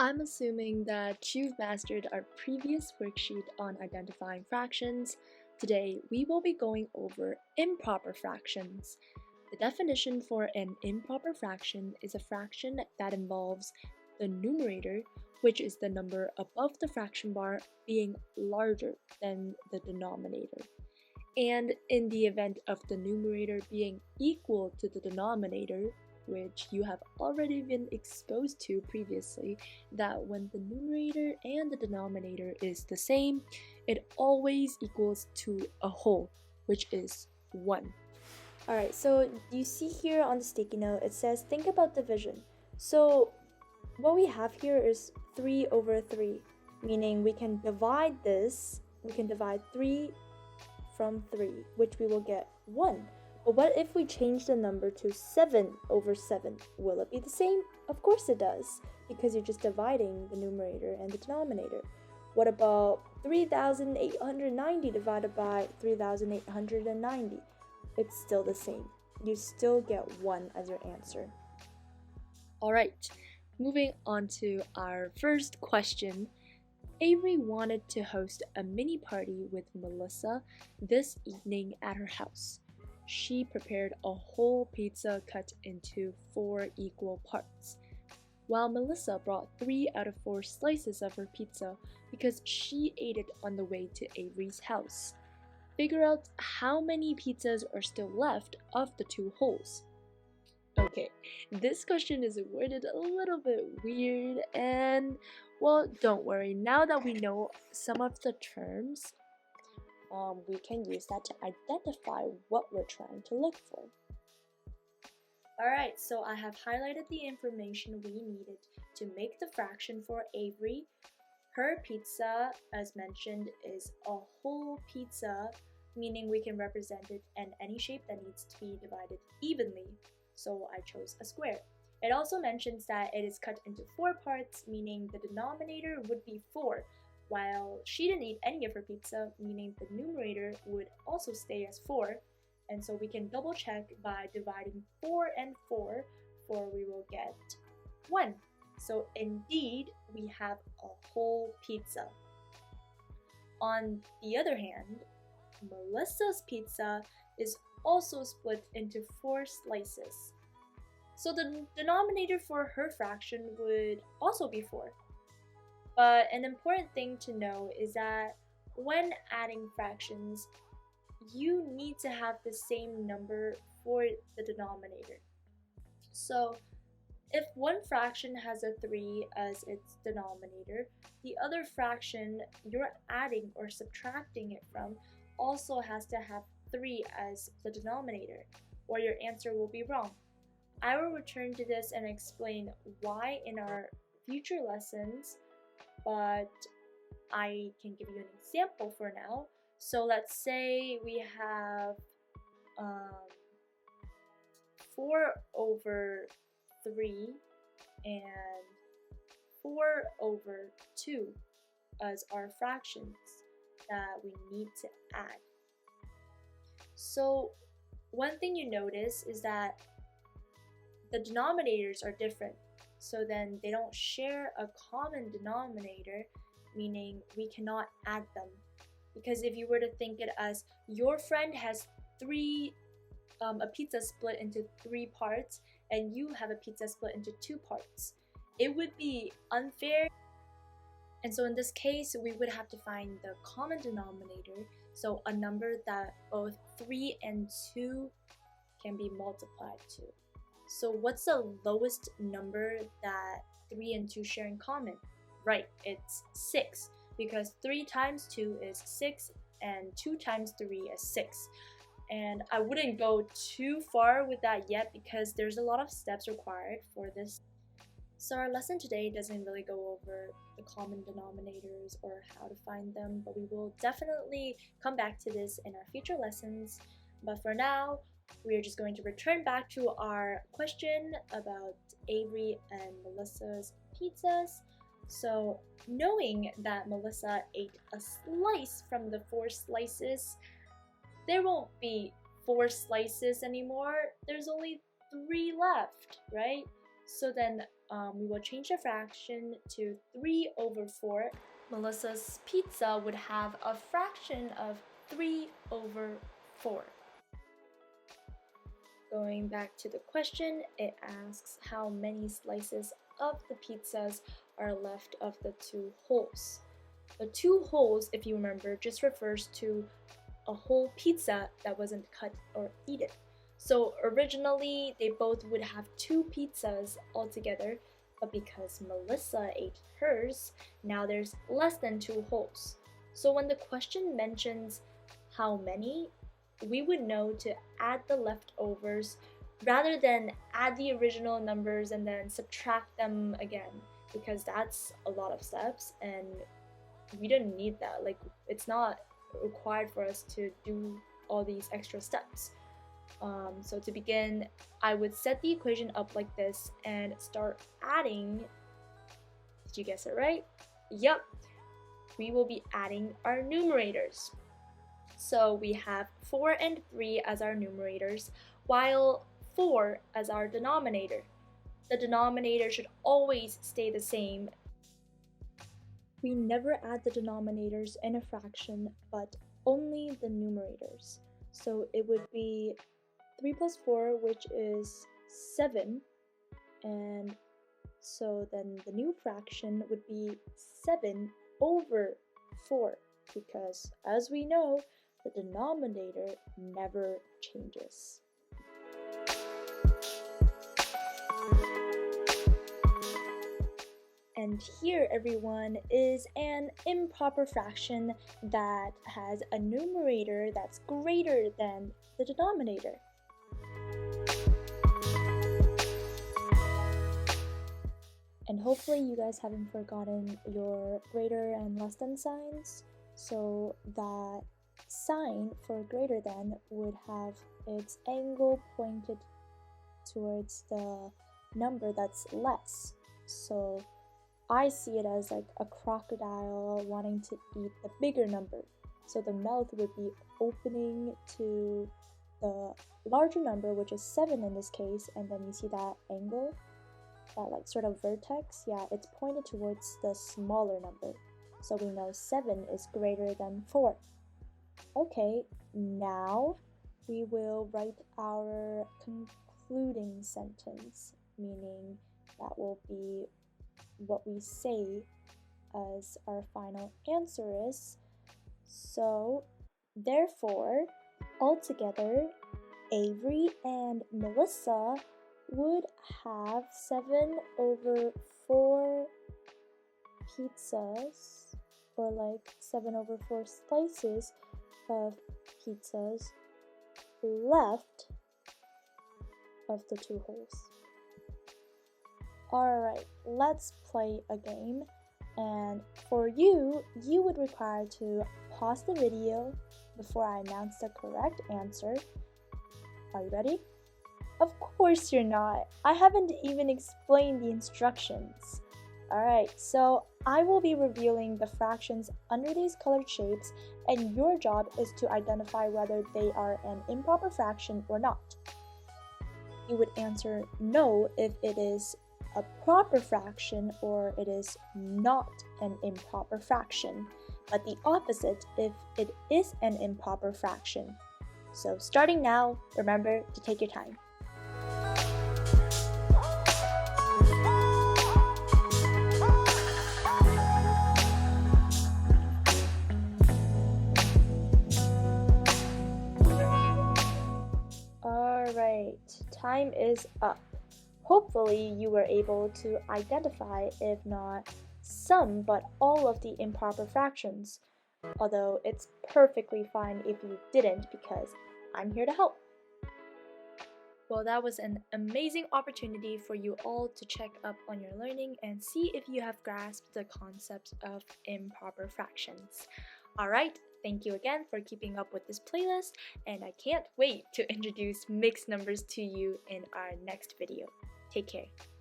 I'm assuming that you've mastered our previous worksheet on identifying fractions. Today, we will be going over improper fractions. The definition for an improper fraction is a fraction that involves the numerator, which is the number above the fraction bar, being larger than the denominator. And in the event of the numerator being equal to the denominator, which you have already been exposed to previously, that when the numerator and the denominator is the same, it always equals to a whole, which is 1. Alright, so you see here on the sticky note, it says think about division. So what we have here is 3 over 3, meaning we can divide 3 from 3, which we will get 1. But what if we change the number to 7 over 7? Will it be the same? Of course it does, because you're just dividing the numerator and the denominator. What about 3,890 divided by 3,890? It's still the same. You still get 1 as your answer. Alright, moving on to our first question. Avery wanted to host a mini party with Melissa this evening at her house. She prepared a whole pizza cut into 4 equal parts, while Melissa brought 3 out of 4 slices of her pizza because she ate it on the way to Avery's house. Figure out how many pizzas are still left of the 2 wholes. Okay, this question is worded a little bit weird, and well, don't worry. Now that we know some of the terms, we can use that to identify what we're trying to look for. Alright, so I have highlighted the information we needed to make the fraction for Avery. Her pizza, as mentioned, is a whole pizza, meaning we can represent it in any shape that needs to be divided evenly. So I chose a square. It also mentions that it is cut into 4 parts, meaning the denominator would be 4, while she didn't eat any of her pizza, meaning the numerator would also stay as 4. And so we can double check by dividing 4 and 4, for we will get 1. So indeed, we have a whole pizza. On the other hand, Melissa's pizza is also split into 4 slices. So the denominator for her fraction would also be 4. But an important thing to know is that when adding fractions, you need to have the same number for the denominator. So if one fraction has a 3 as its denominator, the other fraction you're adding or subtracting it from also has to have 3 as the denominator, or your answer will be wrong. I will return to this and explain why in our future lessons, but I can give you an example for now. So let's say we have 4 over 3 and 4 over 2 as our fractions that we need to add. So one thing you notice is that the denominators are different, so then they don't share a common denominator, meaning we cannot add them. Because if you were to think it as your friend has a pizza split into 3 parts and you have a pizza split into 2 parts, it would be unfair. And so in this case, we would have to find the common denominator, so a number that both 3 and 2 can be multiplied to. So what's the lowest number that 3 and 2 share in common? Right, it's 6, because 3 times 2 is 6 and 2 times 3 is 6. And I wouldn't go too far with that yet because there's a lot of steps required for this. So our lesson today doesn't really go over the common denominators or how to find them, but we will definitely come back to this in our future lessons. But for now, we are just going to return back to our question about Avery and Melissa's pizzas. So knowing that Melissa ate a slice from the 4 slices, there won't be 4 slices anymore. There's only 3 left, right? So then we will change the fraction to 3 over 4. Melissa's pizza would have a fraction of 3 over 4. Going back to the question, it asks how many slices of the pizzas are left of the two wholes. The two wholes, if you remember, just refers to a whole pizza that wasn't cut or eaten. So originally, they both would have 2 pizzas altogether, but because Melissa ate hers, now there's less than 2 wholes. So when the question mentions how many, we would know to add the leftovers rather than add the original numbers and then subtract them again, because that's a lot of steps and we didn't need that. Like, it's not required for us to do all these extra steps. So to begin, I would set the equation up like this and start adding. Did you guess it right? Yep, we will be adding our numerators. So we have 4 and 3 as our numerators, while 4 as our denominator. The denominator should always stay the same. We never add the denominators in a fraction, but only the numerators. So it would be 3 plus 4, which is 7, and so then the new fraction would be 7 over 4, because as we know, the denominator never changes. And here, everyone, is an improper fraction that has a numerator that's greater than the denominator. And hopefully you guys haven't forgotten your greater and less than signs. So that sign for greater than would have its angle pointed towards the number that's less. So I see it as like a crocodile wanting to eat the bigger number. So the mouth would be opening to the larger number, which is 7 in this case, and then you see that angle, that like sort of vertex, yeah, it's pointed towards the smaller number. So we know 7 is greater than 4. Okay, now we will write our concluding sentence, meaning that will be what we say as our final answer is. So, therefore, altogether, Avery and Melissa would have 7 over 4 pizzas, or like 7 over 4 slices of pizzas left of the two wholes. Alright, let's play a game, and for you would require to pause the video before I announce the correct answer. Are you ready? Of course you're not. I haven't even explained the instructions. Alright, so I will be revealing the fractions under these colored shapes, and your job is to identify whether they are an improper fraction or not. You would answer no if it is a proper fraction or it is not an improper fraction, but the opposite if it is an improper fraction. So starting now, remember to take your time. Alright, time is up. Hopefully you were able to identify, if not some, but all of the improper fractions. Although it's perfectly fine if you didn't, because I'm here to help. Well, that was an amazing opportunity for you all to check up on your learning and see if you have grasped the concept of improper fractions. Alright, thank you again for keeping up with this playlist, and I can't wait to introduce mixed numbers to you in our next video. Take care.